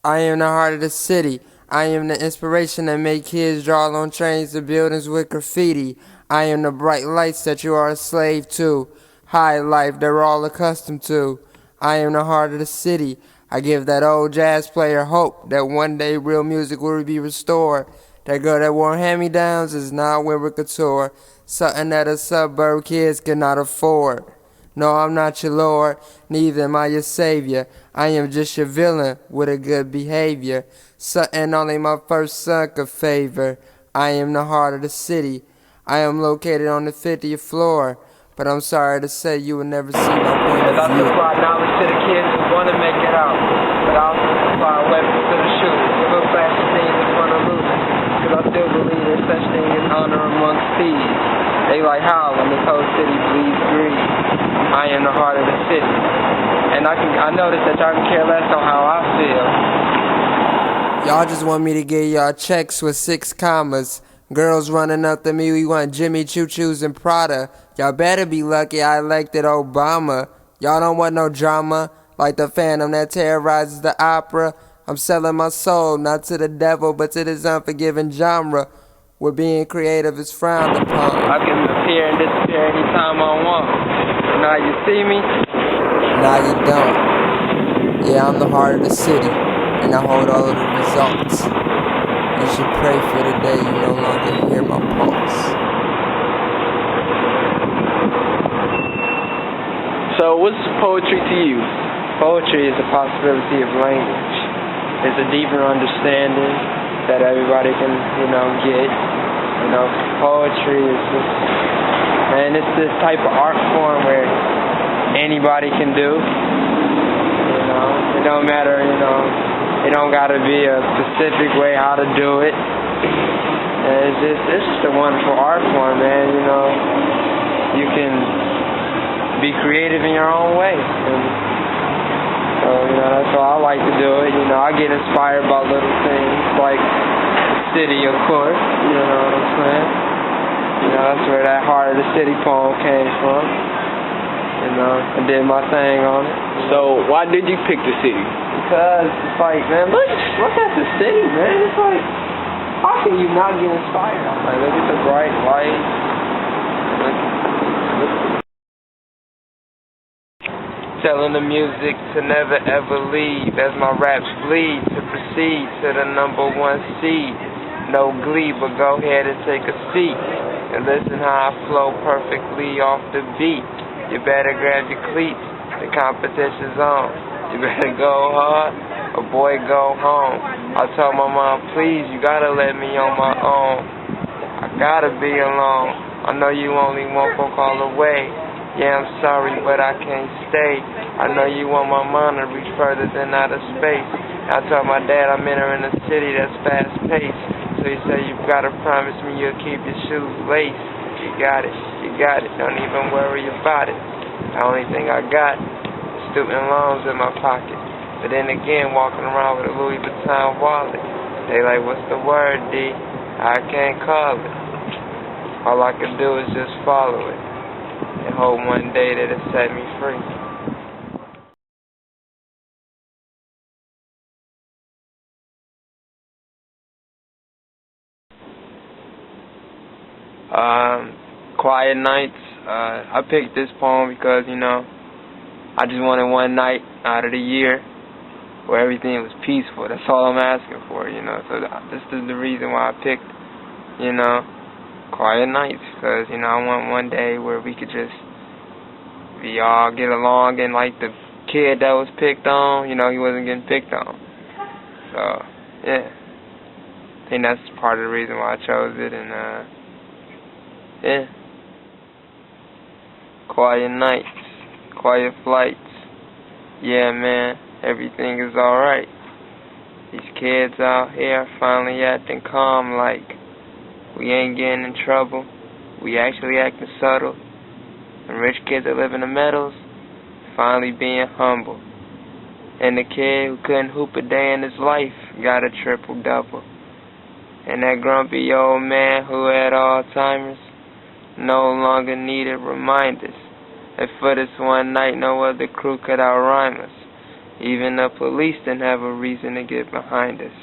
I am the heart of the city. I am the inspiration that make kids draw on trains to buildings with graffiti. I am the bright lights that you are a slave to. High life that we're all accustomed to. I am the heart of the city. I give that old jazz player hope that one day real music will be restored. That girl that wore hand-me-downs is now Wilbur Couture. Something that us suburb kids cannot afford. No, I'm not your Lord, neither am I your Savior. I am just your villain with a good behavior. Something only my first son could favor. I am the heart of the city. I am located on the 50th floor. But I'm sorry to say you will never see my point of view. I supply knowledge to the kids who want to make it out, but I also supply weapons to the shooters. Look past the thing that's going to lose it. Because I still believe there's such thing as honor amongst thieves. They like how when this whole city bleeds greed. I am the heart of the city. And I notice that y'all can care less on how I feel. Y'all just want me to give y'all checks with 6 commas. Girls running up to me, we want Jimmy Choo-Choos and Prada. Y'all better be lucky I elected Obama. Y'all don't want no drama, like the phantom that terrorizes the opera. I'm selling my soul, not to the devil, but to this unforgiving genre, where being creative is frowned upon. I can appear and disappear anytime I want. Now you see me? Now you don't. Yeah, I'm the heart of the city, and I hold all of the results. You should pray for the day you no longer hear my pulse. So what's poetry to you? Poetry is the possibility of language. It's a deeper understanding that everybody can, get. Poetry is just, man, it's this type of art form where anybody can do. It don't matter, it don't gotta be a specific way how to do it. And it's just a wonderful art form, man. You can be creative in your own way. And so, that's why I like to do it. I get inspired by little things like the city, of course. You know what I'm saying? That's where that heart of the city poem came from. I did my thing on it. So why did you pick the city? Because it's like, man, look at the city, man. It's like, how can you not get inspired? Like, look at the bright lights. Telling the music to never ever leave as my raps bleed to proceed to the #1 seed. No glee, but go ahead and take a seat and listen how I flow perfectly off the beat. You better grab your cleats, the competition's on. You better go hard, or boy go home. I told my mom, please, you gotta let me on my own. I gotta be alone. I know you only one phone call away. Yeah, I'm sorry, but I can't stay. I know you want my mind to reach further than outer space. I told my dad I'm entering a city that's fast-paced. So he said, you've gotta promise me you'll keep your shoes laced. You got it, don't even worry about it. The only thing I got is student loans in my pocket. But then again, walking around with a Louis Vuitton wallet. They like, what's the word, D? I can't call it. All I can do is just follow it and hope one day that it set me free. Quiet nights. I picked this poem because, I just wanted one night out of the year where everything was peaceful. That's all I'm asking for, So this is the reason why I picked, quiet nights. Because, I want one day where we could just all get along, and like the kid that was picked on, he wasn't getting picked on. So, yeah. I think that's part of the reason why I chose it, and, yeah. Quiet nights, quiet flights. Yeah, man, everything is alright. These kids out here finally acting calm, like we ain't getting in trouble. We actually acting subtle. And rich kids that live in the meadows finally being humble. And the kid who couldn't hoop a day in his life got a triple-double. And that grumpy old man who had Alzheimer's no longer needed reminders that for this one night no other crew could outrhyme us. Even the police didn't have a reason to get behind us.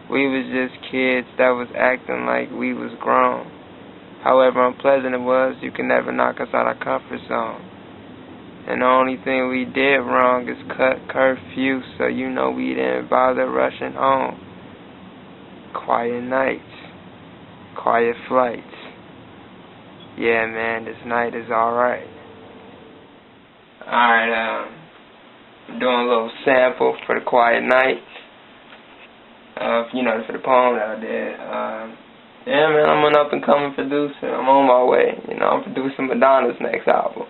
We was just kids that was acting like we was grown. However unpleasant it was, you can never knock us out of our comfort zone. And the only thing we did wrong is cut curfew, so you know we didn't bother rushing home. Quiet nights, quiet flights. Yeah, man, this night is alright. Alright, I'm doing a little sample for the quiet nights. For the poem that I did. Yeah, man, I'm an up-and-coming producer. I'm on my way. I'm producing Madonna's next album.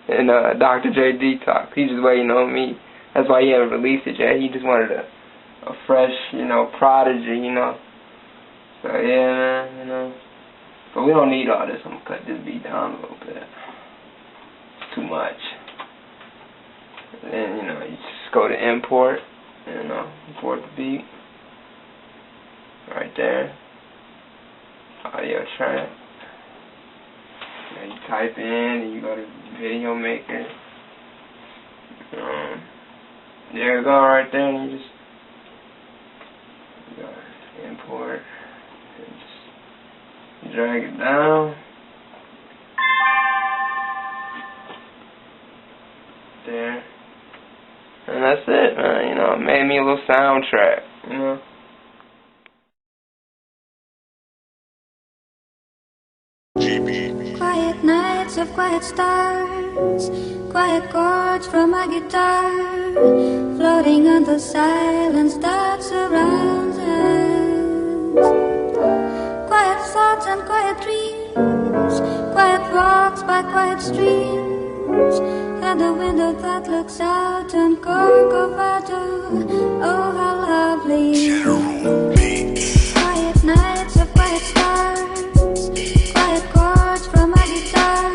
And Dr. J Detox, he's just waiting on me. That's why he haven't released it yet. He just wanted a fresh, prodigy, So, yeah, man, But we don't need all this. I'm going to cut this beat down a little bit. It's too much. And then, you just go to import, import the beat. Right there. Audio track. Now you type in and you go to video maker. There you go right there, and you just import and just drag it down. There. And that's it, man. It made me a little soundtrack, Quiet nights of quiet stars, quiet chords from my guitar, floating on the silence that surrounds us. Quiet thoughts and quiet dreams, quiet walks by quiet streams, and a window that looks out on Corcovado. Oh, how lovely. Quiet nights of quiet stars, quiet chords from my guitar,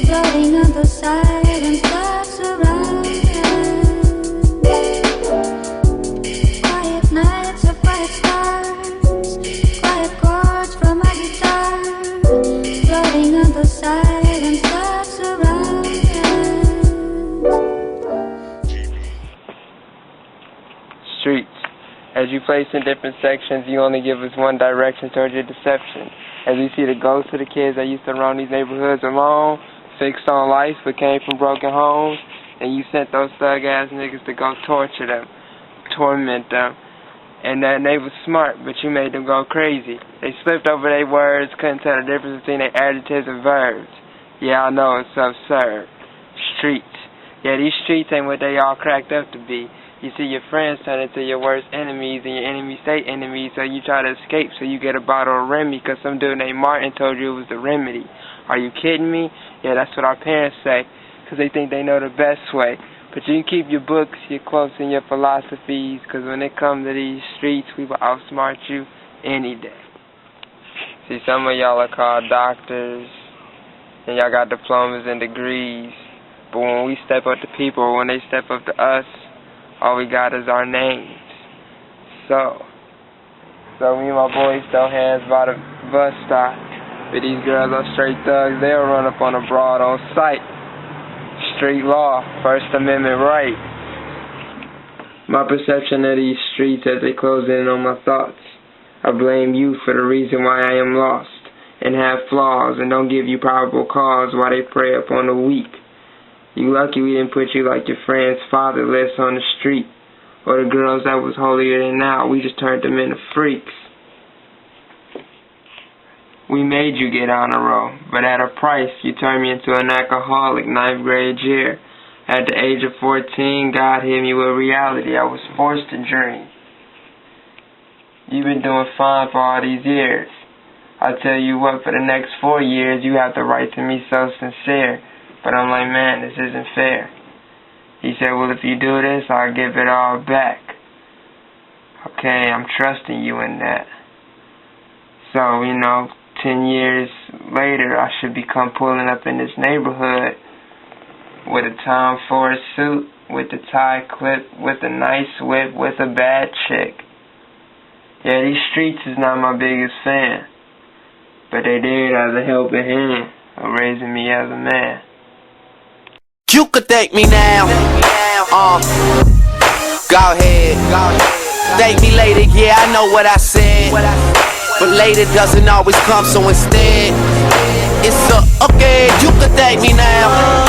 floating on the silence that surrounds us. Quiet nights of quiet stars, quiet chords from my guitar, floating on the silence that surrounds us. Streets. As you place in different sections, you only give us one direction towards your deception. As we see the ghosts of the kids that used to roam these neighborhoods alone, fixed on life but came from broken homes, and you sent those thug-ass niggas to go torture them, torment them. And that they was smart, but you made them go crazy. They slipped over their words, couldn't tell the difference between their adjectives and verbs. Yeah, I know, it's absurd. Streets. Yeah, these streets ain't what they all cracked up to be. You see your friends turn into your worst enemies, and your enemies stay enemies, so you try to escape, so you get a bottle of Remy, because some dude named Martin told you it was the remedy. Are you kidding me? Yeah, that's what our parents say, because they think they know the best way. But you can keep your books, your quotes, and your philosophies, because when it comes to these streets, we will outsmart you any day. See, some of y'all are called doctors, and y'all got diplomas and degrees, but when we step up to people, or when they step up to us, all we got is our names. So me and my boys throw hands by the bus stop. But these girls are straight thugs, they'll run up on a broad on sight. Street law, First Amendment right. My perception of these streets as they close in on my thoughts. I blame you for the reason why I am lost, and have flaws, and don't give you probable cause why they prey upon the weak. You lucky we didn't put you like your friend's fatherless on the street, or the girls that was holier than thou. We just turned them into freaks. We made you get on a roll, but at a price. You turned me into an alcoholic 9th grade year. At the age of 14, God hit me with reality. I was forced to dream. You've been doing fine for all these years. I tell you what, for the next 4 years, you have to write to me so sincere. But I'm like, man, this isn't fair. He said, well, if you do this, I'll give it all back. Okay, I'm trusting you in that. So, 10 years later, I should become pulling up in this neighborhood with a Tom Ford suit, with a tie clip, with a nice whip, with a bad chick. Yeah, these streets is not my biggest fan, but they did as a helping hand of raising me as a man. You could thank me now. Go ahead. Thank me later, yeah, I know what I said. But later doesn't always come, so instead, it's okay, you could thank me now.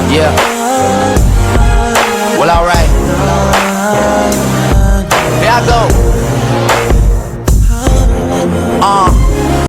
Yeah.